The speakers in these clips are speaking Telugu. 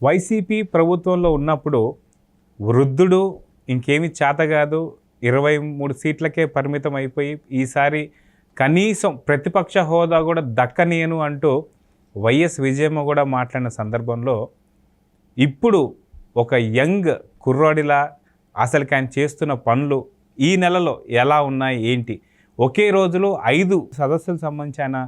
వైసీపీ ప్రభుత్వంలో ఉన్నప్పుడు వృద్ధుడు ఇంకేమీ చేత కాదు 23 సీట్లకే పరిమితం అయిపోయి ఈసారి కనీసం ప్రతిపక్ష హోదా కూడా దక్కనీయను అంటూ వైఎస్ విజయమ్మ కూడా మాట్లాడిన సందర్భంలో ఇప్పుడు ఒక యంగ్ కుర్రాడిలా అసలుకి ఆయన చేస్తున్న పనులు ఈ నెలలో ఎలా ఉన్నాయి ఏంటి, ఒకే రోజులో 5 సదస్సులకు సంబంధించి ఆయన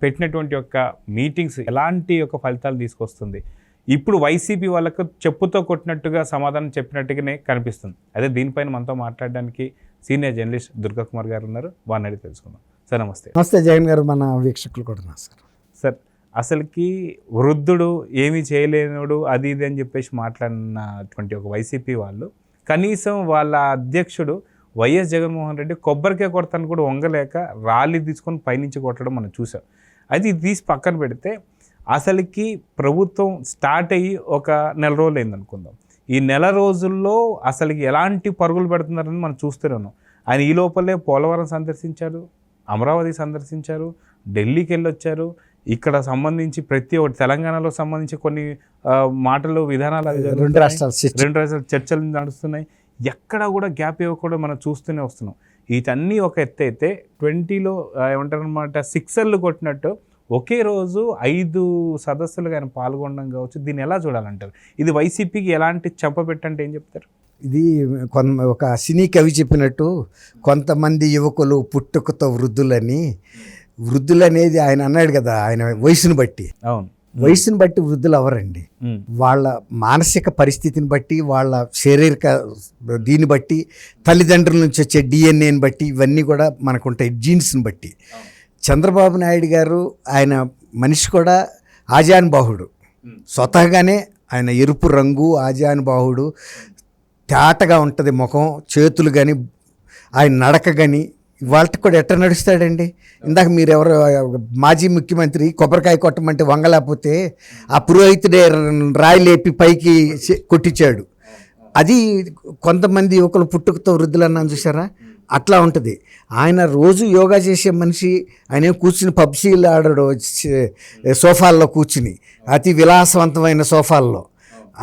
పెట్టినటువంటి యొక్క మీటింగ్స్ ఎలాంటి యొక్క ఫలితాలు తీసుకొస్తుంది, ఇప్పుడు వైసీపీ వాళ్ళకు చెప్పుతో కొట్టినట్టుగా సమాధానం చెప్పినట్టుగానే కనిపిస్తుంది. అదే దీనిపైన మనతో మాట్లాడడానికి సీనియర్ జర్నలిస్ట్ దుర్గాకుమార్ గారు ఉన్నారు, వారిని అడిగి తెలుసుకుందాం. సార్ నమస్తే. నమస్తే జగన్ గారు, మన వీక్షకులు కూడా నమస్కారం. సార్, అసలుకి వృద్ధుడు ఏమీ చేయలేనుడు అది ఇది అని చెప్పేసి మాట్లాడినటువంటి ఒక వైసీపీ వాళ్ళు కనీసం వాళ్ళ అధ్యక్షుడు వైఎస్ జగన్మోహన్ రెడ్డి కొబ్బరికాయ కొడతాను కూడా వంగలేక రాళ్ళు తీసుకొని పైనుంచి కొట్టడం మనం చూసాం. అది తీసి పక్కన పెడితే అసలుకి ప్రభుత్వం స్టార్ట్ అయ్యి ఒక నెల రోజులు అయిందనుకుందాం. ఈ నెల రోజుల్లో అసలుకి ఎలాంటి పరుగులు పెడుతున్నారని మనం చూస్తూనే ఉన్నాం. ఆయన ఈ లోపలే పోలవరం సందర్శించారు, అమరావతి సందర్శించారు, ఢిల్లీకి వెళ్ళొచ్చారు. ఇక్కడ సంబంధించి ప్రతి ఒక్కటి తెలంగాణలో సంబంధించి కొన్ని మాటలు విధానాలు రెండు రాష్ట్రాలు చర్చలు నడుస్తున్నాయి. ఎక్కడ కూడా గ్యాప్ ఇవ్వకుండా మనం చూస్తూనే వస్తున్నాం. వీటన్నీ ఒక ఎత్తు అయితే 20లో ఏమంటారనమాట సిక్సర్లు కొట్టినట్టు ఒకే రోజు 5 సదస్సులు ఆయన పాల్గొనడం కావచ్చు. దీన్ని ఎలా చూడాలంటారు? ఇది వైసీపీకి ఎలాంటి చెంపపెట్టంటే ఏం చెప్తారు? ఇది ఒక సినీ కవి చెప్పినట్టు, కొంతమంది యువకులు పుట్టుకతో వృద్ధులని, వృద్ధులు అనేది ఆయన అన్నాడు కదా, ఆయన వయసును బట్టి. అవును, వయసును బట్టి వృద్ధులు అవరండి. వాళ్ళ మానసిక పరిస్థితిని బట్టి, వాళ్ళ శారీరక దీన్ని బట్టి, తల్లిదండ్రుల నుంచి వచ్చే డిఎన్ఏని బట్టి, ఇవన్నీ కూడా మనకు ఉంటాయి, జీన్స్ని బట్టి. చంద్రబాబు నాయుడు గారు ఆయన మనిషి కూడా ఆజానుబాహుడు, స్వతహాగానే ఆయన ఎరుపు రంగు, ఆజానుబాహుడు, తేటగా ఉంటుంది ముఖం, చేతులు కానీ ఆయన నడక కానీ. వాళ్ళకి కూడా ఎట్లా నడుస్తాడండి? ఇందాక మీరు ఎవరు మాజీ ముఖ్యమంత్రి కొబ్బరికాయ కొట్టమంటే వంగలేకపోతే ఆ పురోహితుడే రాయి లేపి పైకి కొట్టించాడు. అది కొంతమంది యువకులు పుట్టుకతో వృద్ధులన్నాను చూసారా, అట్లా ఉంటుంది. ఆయన రోజు యోగా చేసే మనిషి. ఆయన కూర్చుని పబ్జీలు ఆడడు సోఫాల్లో కూర్చుని, అతి విలాసవంతమైన సోఫాల్లో.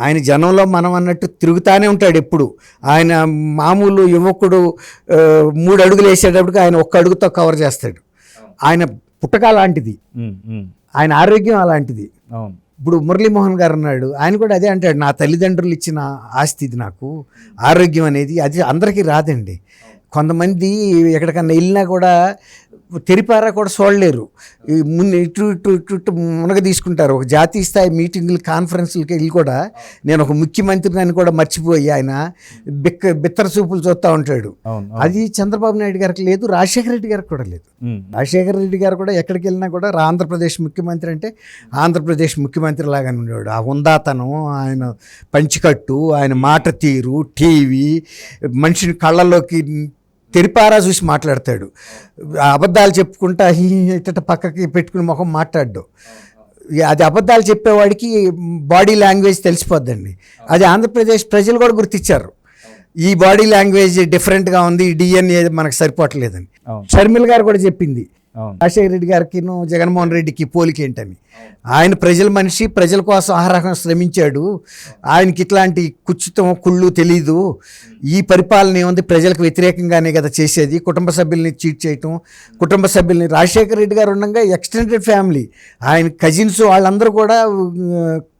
ఆయన జనంలో మనం అన్నట్టు తిరుగుతూనే ఉంటాడు ఎప్పుడు. ఆయన మామూలు యువకుడు 3 అడుగులు వేసేటప్పటికి ఆయన 1 అడుగుతో కవర్ చేస్తాడు. ఆయన పుట్టక అలాంటిది, ఆయన ఆరోగ్యం అలాంటిది. ఇప్పుడు మురళీమోహన్ గారు అన్నాడు, ఆయన కూడా అదే అంటాడు, నా తల్లిదండ్రులు ఇచ్చిన ఆస్తి ఇది, నాకు ఆరోగ్యం అనేది. అది అందరికీ రాదండి. కొంతమంది ఎక్కడికన్నా వెళ్ళినా కూడా తెరిపారా కూడా చూడలేరు. ఈ ముందు ఇటు ఇటు ఇటు ఇటు మునగ తీసుకుంటారు. ఒక జాతీయ స్థాయి మీటింగులు, కాన్ఫరెన్స్లకి వెళ్ళి కూడా నేను ఒక ముఖ్యమంత్రిని అని కూడా మర్చిపోయి ఆయన బిత్తర చూపులు చూస్తూ ఉంటాడు. అది చంద్రబాబు నాయుడు గారికి లేదు, రాజశేఖర రెడ్డి గారికి కూడా లేదు. రాజశేఖర రెడ్డి గారు కూడా ఎక్కడికి వెళ్ళినా కూడా ఆంధ్రప్రదేశ్ ముఖ్యమంత్రి అంటే ఆంధ్రప్రదేశ్ ముఖ్యమంత్రి లాగానే ఉండేవాడు. ఆ ఉందాతనం, ఆయన పంచికట్టు, ఆయన మాట తీరు, టీవీ, మనిషిని కళ్ళల్లోకి తెరిపారా చూసి మాట్లాడతాడు. అబద్ధాలు చెప్పుకుంటా ఇట్ట పక్కకి పెట్టుకుని ముఖం మాట్లాడ్డు. అది అబద్ధాలు చెప్పేవాడికి బాడీ లాంగ్వేజ్ తెలిసిపోద్దండి. అది ఆంధ్రప్రదేశ్ ప్రజలు కూడా గుర్తించారు, ఈ బాడీ లాంగ్వేజ్ డిఫరెంట్గా ఉంది, డిఎన్ఏ మనకు సరిపోవట్లేదని. షర్మిల గారు కూడా చెప్పింది, రాజశేఖర రెడ్డి గారికి జగన్మోహన్ రెడ్డికి పోలిక ఏంటని. ఆయన ప్రజల మనిషి, ప్రజల కోసం ఆహారం శ్రమించాడు. ఆయనకి ఇట్లాంటి కుచితం కుళ్ళు తెలీదు. ఈ పరిపాలన ఏముంది, ప్రజలకు వ్యతిరేకంగానే కదా చేసేది. కుటుంబ సభ్యుల్ని చీట్ చేయటం, కుటుంబ సభ్యుల్ని. రాజశేఖర రెడ్డి గారు ఉండగా ఎక్స్టెండెడ్ ఫ్యామిలీ, ఆయన కజిన్స్ వాళ్ళందరూ కూడా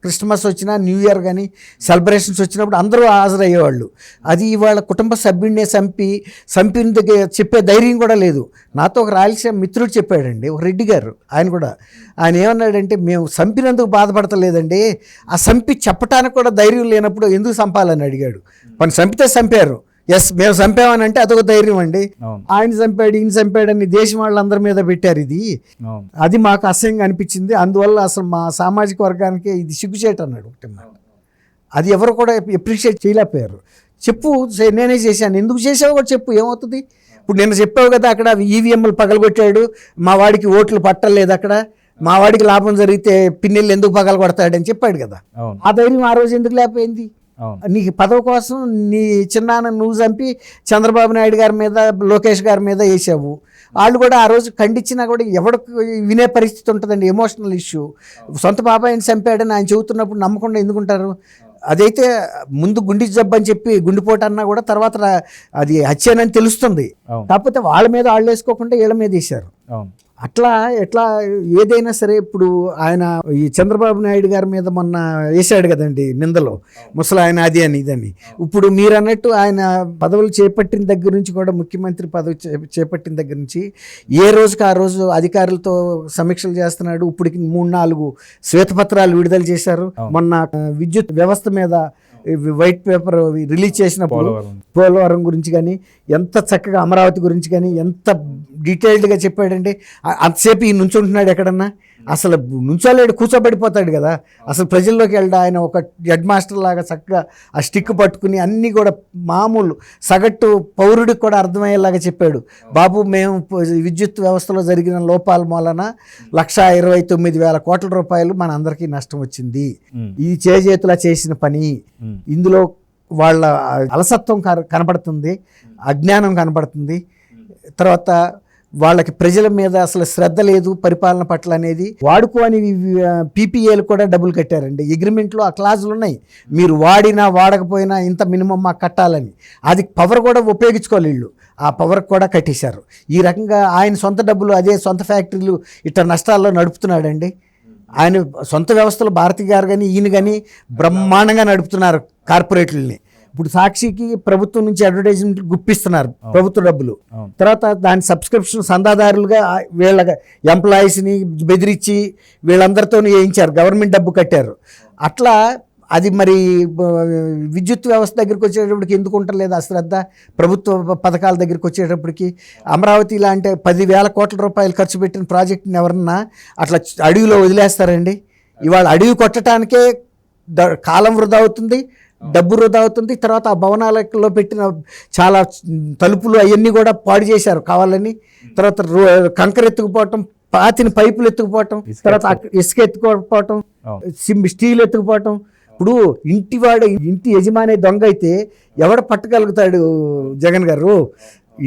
క్రిస్మస్ వచ్చినా, న్యూ ఇయర్ కానీ సెలబ్రేషన్స్ వచ్చినప్పుడు అందరూ హాజరయ్యేవాళ్ళు. అది ఇవాళ కుటుంబ సభ్యుడినే చంపిన దగ్గర చెప్పే ధైర్యం కూడా లేదు. నాతో ఒక రాయలసీమ మిత్రుడు చెప్పాడండి, ఒక రెడ్డి గారు. ఆయన ఏమన్నాడంటే, మేము చంపినందుకు బాధపడతలేదండి, ఆ చంపి చెప్పడానికి కూడా ధైర్యం లేనప్పుడు ఎందుకు చంపాలని అడిగాడు. పని చంపితే చంపారు, ఎస్ మేము చంపామని అంటే అదొక ధైర్యం అండి. ఆయన చంపాడు, ఈయన చంపాడని దేశం వాళ్ళందరి మీద పెట్టారు. అది మాకు అసహ్యంగా అనిపించింది. అందువల్ల అసలు మా సామాజిక వర్గానికి ఇది సిగ్గుచేట అన్నాడు ఒకటి. అది ఎవరు కూడా అప్రిషియేట్ చేయలేకపోయారు. చెప్పు, నేనే చేశాను, ఎందుకు చేసావు కూడా చెప్పు, ఏమవుతుంది. ఇప్పుడు నిన్న చెప్పావు కదా, అక్కడ ఈవీఎంలు పగలగొట్టాడు, మా వాడికి ఓట్లు పట్టలేదు, అక్కడ మా వాడికి లాభం జరిగితే పిన్నెళ్ళు ఎందుకు పగల కొడతాడని చెప్పాడు కదా. ఆ ధైర్యం ఆ రోజు ఎందుకు లేకపోయింది? నీకు పదవి కోసం నీ చిన్నాన్న నువ్వు చంపి చంద్రబాబు నాయుడు గారి మీద, లోకేష్ గారి మీద వేసావు. వాళ్ళు కూడా ఆ రోజు ఖండించినా కూడా ఎవరికి వినే పరిస్థితి ఉంటుందండి. Emotional issue. సొంత బాబాయిని చంపాడని ఆయన చెబుతున్నప్పుడు నమ్మకుండా ఎందుకుంటారు? అదైతే ముందు గుండె జబ్బు అని చెప్పి గుండెపోటు అన్నా కూడా తర్వాత అది హత్యనని తెలుస్తుంది. కాకపోతే వాళ్ళ మీద వాళ్ళు వేసుకోకుండా వీళ్ళ మీద వేశారు. అట్లా ఎట్లా ఏదైనా సరే ఇప్పుడు ఆయన ఈ చంద్రబాబు నాయుడు గారి మీద మొన్న వేశాడు కదండి నిందలు, ముసలాయన అది అని ఇదని. ఇప్పుడు మీరు అన్నట్టు ఆయన పదవులు చేపట్టిన దగ్గర నుంచి కూడా, ముఖ్యమంత్రి పదవి చేపట్టిన దగ్గర నుంచి ఏ రోజుకి ఆ రోజు అధికారులతో సమీక్షలు చేస్తున్నాడు. ఇప్పటికి 3-4 శ్వేతపత్రాలు విడుదల చేశారు. మొన్న విద్యుత్ వ్యవస్థ మీద వైట్ పేపర్ రిలీజ్ చేసినప్పుడు పోలవరం గురించి కానీ, ఎంత చక్కగా అమరావతి గురించి కానీ ఎంత డీటెయిల్డ్గా చెప్పాడండి. అంతసేపు ఈ నుంచుంటున్నాడు ఎక్కడన్నా? అసలు నుంచోలేడు, కూర్చోబడిపోతాడు కదా. అసలు ప్రజల్లోకి వెళ్ళడా ఆయన ఒక హెడ్ మాస్టర్ లాగా చక్కగా ఆ స్టిక్ పట్టుకుని అన్నీ కూడా మామూలు సగటు పౌరుడికి కూడా అర్థమయ్యేలాగా చెప్పాడు. బాబు, మేము విద్యుత్ వ్యవస్థలో జరిగిన లోపాల మూలన 1,29,000 కోట్ల రూపాయలు మన అందరికీ నష్టం వచ్చింది. ఇది చేతులా చేసిన పని. ఇందులో వాళ్ళ అలసత్వం కనపడుతుంది, అజ్ఞానం కనపడుతుంది. తర్వాత వాళ్ళకి ప్రజల మీద అసలు శ్రద్ధ లేదు పరిపాలన పట్ల అనేది. వాడుకోని పీపీఏలు కూడా డబ్బులు కట్టారండి. అగ్రిమెంట్లో ఆ క్లాజులు ఉన్నాయి, మీరు వాడినా వాడకపోయినా ఇంత మినిమం మాకు కట్టాలని. అది పవర్ కూడా ఉపయోగించుకోవాలి వీళ్ళు, ఆ పవర్ కూడా కట్టేశారు. ఈ రకంగా ఆయన సొంత డబ్బులు, అదే సొంత ఫ్యాక్టరీలు ఇట్లా నష్టాల్లో నడుపుతున్నాడండి. ఆయన సొంత వ్యవస్థలు భారతి గారు కానీ ఈయన కానీ బ్రహ్మాండంగా నడుపుతున్నారు కార్పొరేట్లని. ఇప్పుడు సాక్షికి ప్రభుత్వం నుంచి అడ్వర్టైజ్మెంట్ గుప్పిస్తున్నారు ప్రభుత్వ డబ్బులు. తర్వాత దాని సబ్స్క్రిప్షన్ సందాదారులుగా వీళ్ళ ఎంప్లాయీస్ని బెదిరించి వీళ్ళందరితో వేయించారు, గవర్నమెంట్ డబ్బు కట్టారు. అట్లా అది మరి విద్యుత్ వ్యవస్థ దగ్గరికి వచ్చేటప్పటికి ఎందుకు ఉండలేదు అశ్రద్ధ? ప్రభుత్వ పథకాల దగ్గరికి వచ్చేటప్పటికి అమరావతి లాంటి 10,000 కోట్ల రూపాయలు ఖర్చు పెట్టిన ప్రాజెక్టుని ఎవరన్నా అట్లా అడవిలో వదిలేస్తారండి? ఇవాళ అడవి కొట్టడానికే కాలం వృధా అవుతుంది, డబ్బు వృధా అవుతుంది. తర్వాత ఆ భవనాలలో పెట్టిన చాలా తలుపులు అవన్నీ కూడా పాడు చేశారు కావాలని. తర్వాత కంకర ఎత్తుకుపోవటం, పాతిన పైపులు ఎత్తుకుపోవటం, తర్వాత ఇసుక ఎత్తుకుపోవటం, స్టీల్ ఎత్తుకుపోవటం. ఇప్పుడు ఇంటి యజమాని దొంగ అయితే ఎవడ పట్టగలుగుతాడు జగన్ గారు?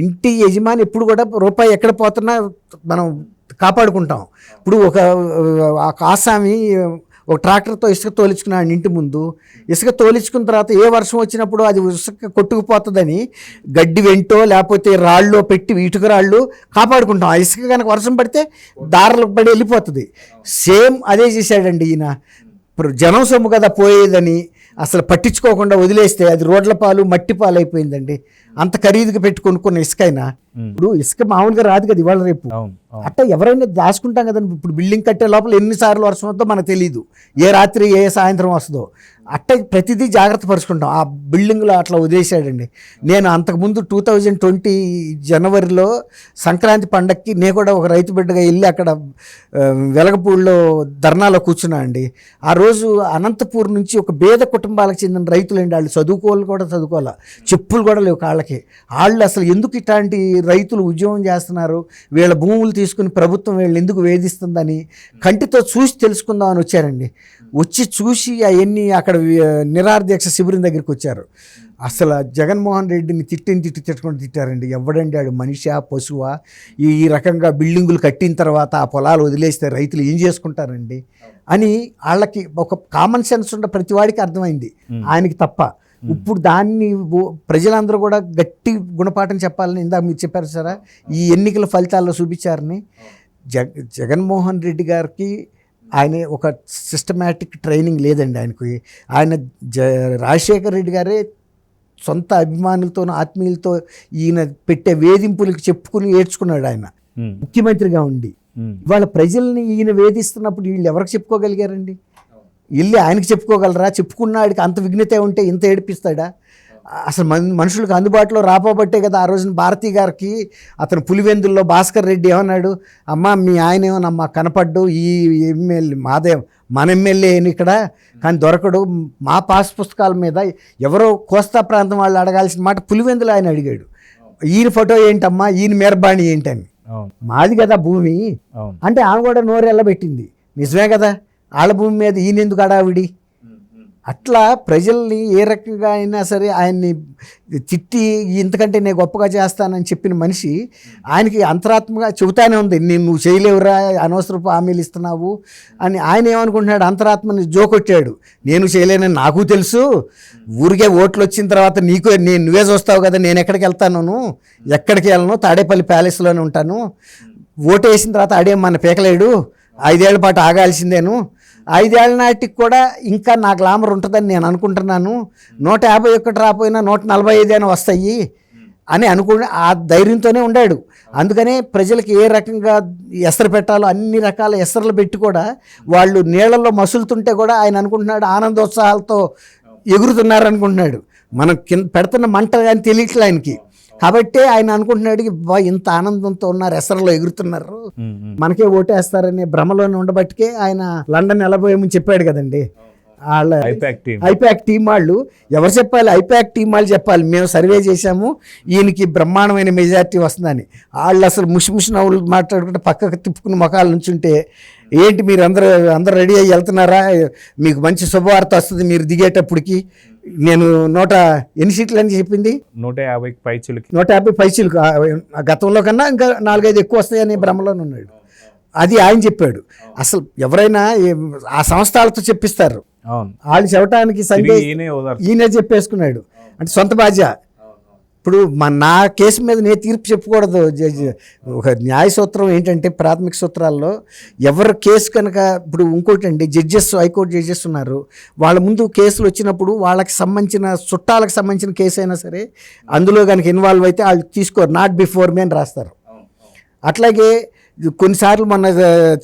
ఇంటి యజమాని ఎప్పుడు కూడా రూపాయి ఎక్కడ పోతున్నా మనం కాపాడుకుంటాం. ఇప్పుడు ఒక ఆసామి ఒక ట్రాక్టర్తో ఇసుక తోలించుకున్నాడు ఇంటి ముందు. ఇసుక తోలించుకున్న తర్వాత ఏ వర్షం వచ్చినప్పుడు అది ఇసుక కొట్టుకుపోతుందని గడ్డి వెంటో లేకపోతే రాళ్ళో పెట్టి ఇటుక రాళ్ళు కాపాడుకుంటాం. ఆ ఇసుక కనుక వర్షం పడితే దారులకు పడి వెళ్ళిపోతుంది. సేమ్ అదే చేశాడండి ఈయన. ఇప్పుడు జనం సొమ్ము కదా పోయేదని అసలు పట్టించుకోకుండా వదిలేస్తే అది రోడ్ల పాలు మట్టి పాలు అయిపోయిందండి. అంత ఖరీదుగా పెట్టి కొనుక్కున్న ఇసుక అయినా ఇప్పుడు ఇసుక మామూలుగా రాదు కదా ఇవాళ రేపు. అట్లా ఎవరైనా దాచుకుంటాం కదండి. ఇప్పుడు బిల్డింగ్ కట్టే లోపల ఎన్నిసార్లు వర్షం వస్తుందో మనకు తెలియదు, ఏ రాత్రి ఏ సాయంత్రం వస్తుందో. అట్ట ప్రతిదీ జాగ్రత్త పరుచుకుంటాం. ఆ బిల్డింగ్లో అట్లా వదిలేసాడండి. నేను అంతకుముందు 2020 జనవరిలో సంక్రాంతి పండగకి నేను కూడా ఒక రైతు బిడ్డగా వెళ్ళి అక్కడ వెలగపూడిలో ధర్నాలో కూర్చున్నా అండి. ఆ రోజు అనంతపూర్ నుంచి ఒక పేద కుటుంబాలకు చెందిన రైతులండి. వాళ్ళు చదువుకోవాలి, చెప్పులు కూడా లేవు కాళ్ళకి. వాళ్ళు అసలు ఎందుకు ఇట్లాంటి రైతులు ఉద్యోగం చేస్తున్నారు, వీళ్ళ భూములు తీసుకుని ప్రభుత్వం వీళ్ళు ఎందుకు వేధిస్తుందని కంటితో చూసి తెలుసుకుందామని వచ్చారండి. వచ్చి చూసి అవన్నీ అక్కడ నిరాధ్యక్ష శిబిరం దగ్గరికి వచ్చారు. అసలు జగన్మోహన్ రెడ్డిని తిట్టుకొని తిట్టారండి. ఎవడండి ఆడు, మనిషా పశువా? ఈ రకంగా బిల్డింగులు కట్టిన తర్వాత ఆ పొలాలు వదిలేస్తే రైతులు ఏం చేసుకుంటారండి అని వాళ్ళకి ఒక కామన్ సెన్స్ ఉన్న ప్రతి వాడికి అర్థమైంది, ఆయనకి తప్ప. ఇప్పుడు దాన్ని ప్రజలందరూ కూడా గట్టి గుణపాఠం చెప్పాలని ఇందాక మీరు చెప్పారు సారా, ఈ ఎన్నికల ఫలితాల్లో చూపించారని. జగన్మోహన్ రెడ్డి గారికి ఆయన ఒక సిస్టమేటిక్ ట్రైనింగ్ లేదండి ఆయనకి. ఆయన రాజశేఖర్ రెడ్డి గారే సొంత అభిమానులతోనూ ఆత్మీయులతో ఈయన పెట్టే వేధింపులకి చెప్పుకుని ఏడ్చుకున్నాడు ఆయన ముఖ్యమంత్రిగా ఉండి. ఇవాళ ప్రజల్ని ఈయన వేధిస్తున్నప్పుడు వీళ్ళు ఎవరికి చెప్పుకోగలిగారండి? వెళ్ళి ఆయనకి చెప్పుకోగలరా? చెప్పుకున్నాడికి అంత విఘ్నత ఉంటే ఇంత ఏడిపిస్తాడా? అసలు మనుషులకు అందుబాటులో రాపోబట్టే కదా ఆ రోజున భారతి గారికి అతను పులివెందుల్లో భాస్కర్ రెడ్డి ఏమన్నాడు, అమ్మ మీ ఆయన ఏమోనమ్మా కనపడ్డు, ఈ ఎమ్మెల్యే మన ఎమ్మెల్యే ఇక్కడ కానీ దొరకడు, మా పాస్ పుస్తకాల మీద ఎవరో కోస్తా ప్రాంతం వాళ్ళు అడగాల్సిన మాట పులివెందులో ఆయన అడిగాడు. ఈయన ఫోటో ఏంటమ్మా, ఈయన మెరబాణి ఏంటని, మాది కదా భూమి అంటే ఆమె కూడా నోరు ఎల్లబెట్టింది. నిజమే కదా, వాళ్ళ భూమి మీద ఈయన ఎందుకు అడావిడి అట్లా ప్రజల్ని ఏ రకంగా అయినా సరే ఆయన్ని తిట్టి ఇంతకంటే నేను గొప్పగా చేస్తానని చెప్పిన మనిషి ఆయనకి అంతరాత్మగా చెబుతానే ఉంది, నువ్వు చేయలేవురా, అనవసరపు హామీలు ఇస్తున్నావు అని. ఆయన ఏమనుకుంటున్నాడు, అంతరాత్మని జోకొట్టాడు, నేను చేయలేనని నాకు తెలుసు, ఊరికే ఓట్లు వచ్చిన తర్వాత నువ్వే చూస్తావు కదా, నేను ఎక్కడికి వెళ్తాను, ఎక్కడికి వెళ్ళను, తాడేపల్లి ప్యాలెస్లోనే ఉంటాను, ఓటు వేసిన తర్వాత ఆడేం మన పీకలేడు, 5 ఏళ్ల పాటు ఆగాల్సిందేను, 5 ఏళ్ల నాటికి కూడా ఇంకా నా గ్లామర్ ఉంటుందని నేను అనుకుంటున్నాను, 151 రాపోయినా 145 అయినా వస్తాయి అని అనుకుని ఆ ధైర్యంతోనే ఉండాడు. అందుకనే ప్రజలకు ఏ రకంగా ఎసరు పెట్టాలో అన్ని రకాల ఎసరులు పెట్టి కూడా వాళ్ళు నీళ్ళల్లో మసులుతుంటే కూడా ఆయన అనుకుంటున్నాడు ఆనందోత్సాహాలతో ఎగురుతున్నారు అనుకుంటున్నాడు. మనం కింద పెడుతున్న మంట కానీ తెలియట్లే ఆయనకి. కాబట్టి ఆయన అనుకుంటున్నాడు, ఇంత ఆనందంతో ఉన్నారు, ఎసరలో ఎగురుతున్నారు, మనకే ఓటేస్తారనే భ్రమలోనే ఉండబట్టికే ఆయన లండన్ వెళ్ళబోయేమని చెప్పాడు కదండి. వాళ్ళ ఐపాక్ టీం వాళ్ళు ఎవరు చెప్పాలి, ఐపాక్ టీం వాళ్ళు చెప్పాలి, మేము సర్వే చేశాము ఈయనకి బ్రహ్మాండమైన మెజారిటీ వస్తుందని. వాళ్ళు అసలు ముషి నవ్వులు మాట్లాడుకుంటే పక్కకు తిప్పుకుని ముఖాలు నుంచుంటే, ఏంటి మీరు అందరూ రెడీ అయ్యి వెళ్తున్నారా, మీకు మంచి శుభవార్త వస్తుంది మీరు దిగేటప్పటికి, నేను 100 సీట్లు అని చెప్పింది, 150 పైచీలకు గతంలో కన్నా ఇంకా 4-5 ఎక్కువ వస్తాయని భ్రమలోనే ఉన్నాడు. అది ఆయన చెప్పాడు. అసలు ఎవరైనా ఆ సంస్థలతో చెప్పిస్తారు, వాళ్ళు చెప్పడానికి ఈయనే చెప్పేసుకున్నాడు అంటే సొంత బాధ్య. ఇప్పుడు నా కేసు మీద నేను తీర్పు చెప్పకూడదు. ఒక న్యాయ సూత్రం ఏంటంటే, ప్రాథమిక సూత్రాల్లో ఎవరు కేసు కనుక, ఇప్పుడు ఇంకోటి అండి, హైకోర్టు జడ్జెస్ ఉన్నారు, వాళ్ళ ముందు కేసులు వచ్చినప్పుడు వాళ్ళకి సంబంధించిన చుట్టాలకు సంబంధించిన కేసు అయినా సరే అందులో కనుక ఇన్వాల్వ్ అయితే వాళ్ళు తీసుకోరు, నాట్ బిఫోర్ మీ అని రాస్తారు. అట్లాగే కొన్నిసార్లు మన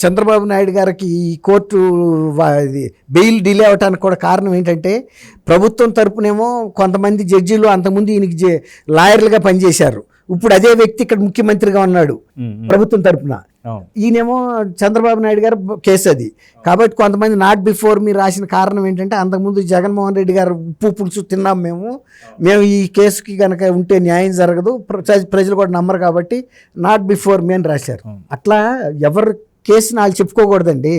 చంద్రబాబు నాయుడు గారికి ఈ కోర్టు బెయిల్ డిలే అవడానికి కూడా కారణం ఏంటంటే, ప్రభుత్వం తరపునేమో కొంతమంది జడ్జీలు అంతకుముందు ఈయనకి లాయర్లుగా పనిచేశారు, ఇప్పుడు అదే వ్యక్తి ఇక్కడ ముఖ్యమంత్రిగా ఉన్నాడు ప్రభుత్వం తరపున, ఈయనేమో చంద్రబాబు నాయుడు గారు కేసు అది. కాబట్టి కొంతమంది నాట్ బిఫోర్ మీ రాసిన కారణం ఏంటంటే, అంతకుముందు జగన్మోహన్ రెడ్డి గారు ఉప్పు పులుసు తిన్నాం మేము ఈ కేసుకి కనుక ఉంటే న్యాయం జరగదు, ప్రజలు కూడా నమ్మరు కాబట్టి నాట్ బిఫోర్ మీ అని రాశారు. అట్లా ఎవరు కేసుని వాళ్ళు చెప్పుకోకూడదండి.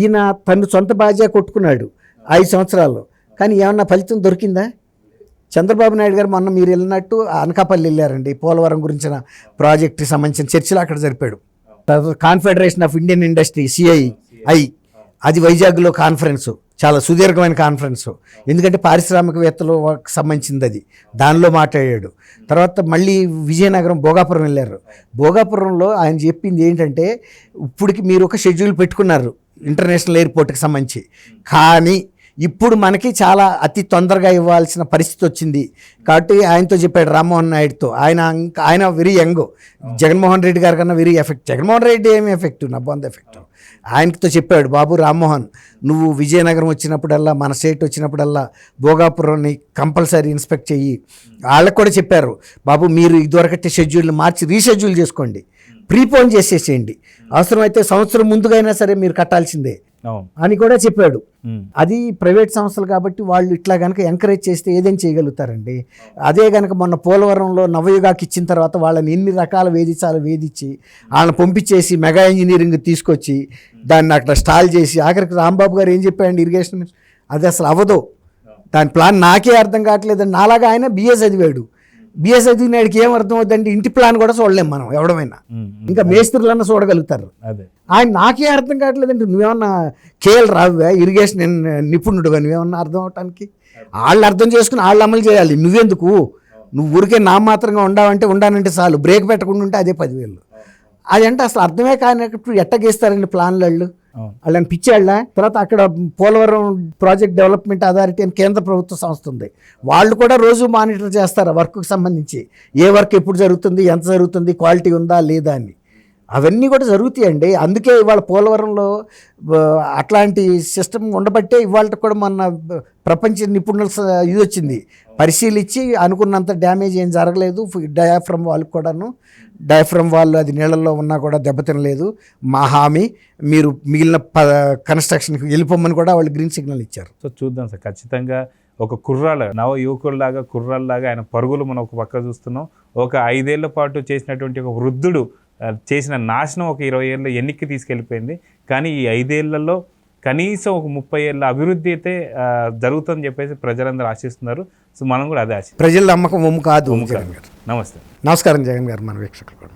ఈయన తను సొంత బాధ్యత కొట్టుకున్నాడు 5 సంవత్సరాల్లో, కానీ ఏమన్నా ఫలితం దొరికిందా? చంద్రబాబు నాయుడు గారు మొన్న మీరు వెళ్ళినట్టు అనకాపల్లి వెళ్ళారండి, పోలవరం గురించిన ప్రాజెక్టుకి సంబంధించిన చర్చలు అక్కడ జరిపాడు. Confederation of Indian industry CII అది వైజాగ్లో కాన్ఫరెన్సు, చాలా సుదీర్ఘమైన కాన్ఫరెన్సు, ఎందుకంటే పారిశ్రామికవేత్తలు సంబంధించింది అది, దానిలో మాట్లాడాడు. తర్వాత మళ్ళీ విజయనగరం భోగాపురం వెళ్ళారు. భోగాపురంలో ఆయన చెప్పింది ఏంటంటే, ఇప్పటికి మీరు ఒక షెడ్యూల్ పెట్టుకున్నారు ఇంటర్నేషనల్ ఎయిర్పోర్ట్కి సంబంధించి, కానీ ఇప్పుడు మనకి చాలా అతి తొందరగా ఇవ్వాల్సిన పరిస్థితి వచ్చింది కాబట్టి ఆయనతో చెప్పాడు, రామ్మోహన్ నాయుడుతో. ఆయన వెరీ యంగ్, జగన్మోహన్ రెడ్డి గారి కన్నా వెరీ ఎఫెక్ట్. జగన్మోహన్ రెడ్డి ఏమి ఎఫెక్టివ్, నబ్బంది ఎఫెక్టివ్. ఆయనతో చెప్పాడు, బాబు రామ్మోహన్, నువ్వు విజయనగరం వచ్చినప్పుడల్లా, మన స్టేట్ వచ్చినప్పుడల్లా భోగాపురాన్ని కంపల్సరీ ఇన్స్పెక్ట్ చెయ్యి. వాళ్ళకు కూడా చెప్పారు, బాబు మీరు ఇదివరకట్టే షెడ్యూల్ని మార్చి రీషెడ్యూల్ చేసుకోండి, ప్రీపోన్ చేసేసేయండి, అవసరమైతే సంవత్సరం ముందుగా అయినా సరే మీరు కట్టాల్సిందే అని కూడా చెప్పాడు. అది ప్రైవేట్ సంస్థలు కాబట్టి వాళ్ళు ఇట్లా కనుక ఎంకరేజ్ చేస్తే ఏదైనా చేయగలుగుతారండి. అదే కనుక మొన్న పోలవరంలో నవయుగాకి ఇచ్చిన తర్వాత వాళ్ళని ఎన్ని రకాల వేధించి వాళ్ళని పంపించేసి మెగా ఇంజనీరింగ్ తీసుకొచ్చి దాన్ని అక్కడ స్టాల్ చేసి ఆఖరికి రాంబాబు గారు ఏం చెప్పారండి, ఇరిగేషన్ అది అసలు అవ్వదు, దాని ప్లాన్ నాకే అర్థం కావట్లేదండి. నాలాగా ఆయన BA చదివాడు, BA చదివినాడికి ఏం అర్థం అవుతుందండి, ఇంటి ప్లాన్ కూడా చూడలేం మనం ఎవడమైనా, ఇంకా మేస్త్రులన్నా చూడగలుగుతారు. ఆయన నాకే అర్థం కావట్లేదండి, నువ్వేమన్నా KL రావుగా ఇరిగేషన్ నిపుణుడుగా, నువ్వేమన్నా అర్థం అవటానికి? వాళ్ళు అర్థం చేసుకుని వాళ్ళు అమలు చేయాలి, నువ్వెందుకు? నువ్వు ఊరికే నామాత్రంగా ఉండానంటే చాలు, బ్రేక్ పెట్టకుండా ఉంటే అదే 10,000. అదంటే అసలు అర్థమే కానప్పుడు ఎట్టగేస్తారండి ప్లాన్లు వాళ్ళు, వాళ్ళని పిచ్చాళ్ళ. తర్వాత అక్కడ పోలవరం ప్రాజెక్ట్ డెవలప్మెంట్ అథారిటీ అని కేంద్ర ప్రభుత్వ సంస్థ ఉంది, వాళ్ళు కూడా రోజు మానిటర్ చేస్తారు వర్క్కి సంబంధించి, ఏ వర్క్ ఎప్పుడు జరుగుతుంది, ఎంత జరుగుతుంది, క్వాలిటీ ఉందా లేదా అని. అవన్నీ కూడా జరుగుతాయండి. అందుకే ఇవాళ పోలవరంలో అట్లాంటి సిస్టమ్ ఉండబట్టే ఇవాళ కూడా మన ప్రపంచ నిపుణుల ఇది వచ్చింది, పరిశీలించి అనుకున్నంత డ్యామేజ్ ఏం జరగలేదు. డయాఫ్రమ్ వాళ్ళకి కూడాను, డయాఫ్రమ్ వాళ్ళు అది నీళ్ళల్లో ఉన్నా కూడా దెబ్బతినలేదు, మా హామీ, మీరు మిగిలిన కన్స్ట్రక్షన్కి వెళ్ళిపోమని కూడా వాళ్ళు గ్రీన్ సిగ్నల్ ఇచ్చారు. సో చూద్దాం సార్, ఖచ్చితంగా ఒక నవ యువకుల్లాగా కుర్రాళ్ళలాగా ఆయన పరుగులు మనం ఒక పక్క చూస్తున్నాం. ఒక 5 ఏళ్ల పాటు చేసినటువంటి ఒక వృద్ధుడు చేసిన నాశనం ఒక 20 ఏళ్ళ ఎన్నికకి తీసుకెళ్ళిపోయింది. కానీ ఈ 5 ఏళ్లలో కనీసం ఒక 30 ఏళ్ళ అభివృద్ధి అయితే జరుగుతుందని చెప్పేసి ప్రజలందరూ ఆశిస్తున్నారు. సో మనం కూడా అదే ఆశ. ప్రజల నమ్మకం ఒమ్ము కాదు జగన్ గారు. నమస్తే. నమస్కారం జగన్ గారు, మన వీక్షకులు కూడా.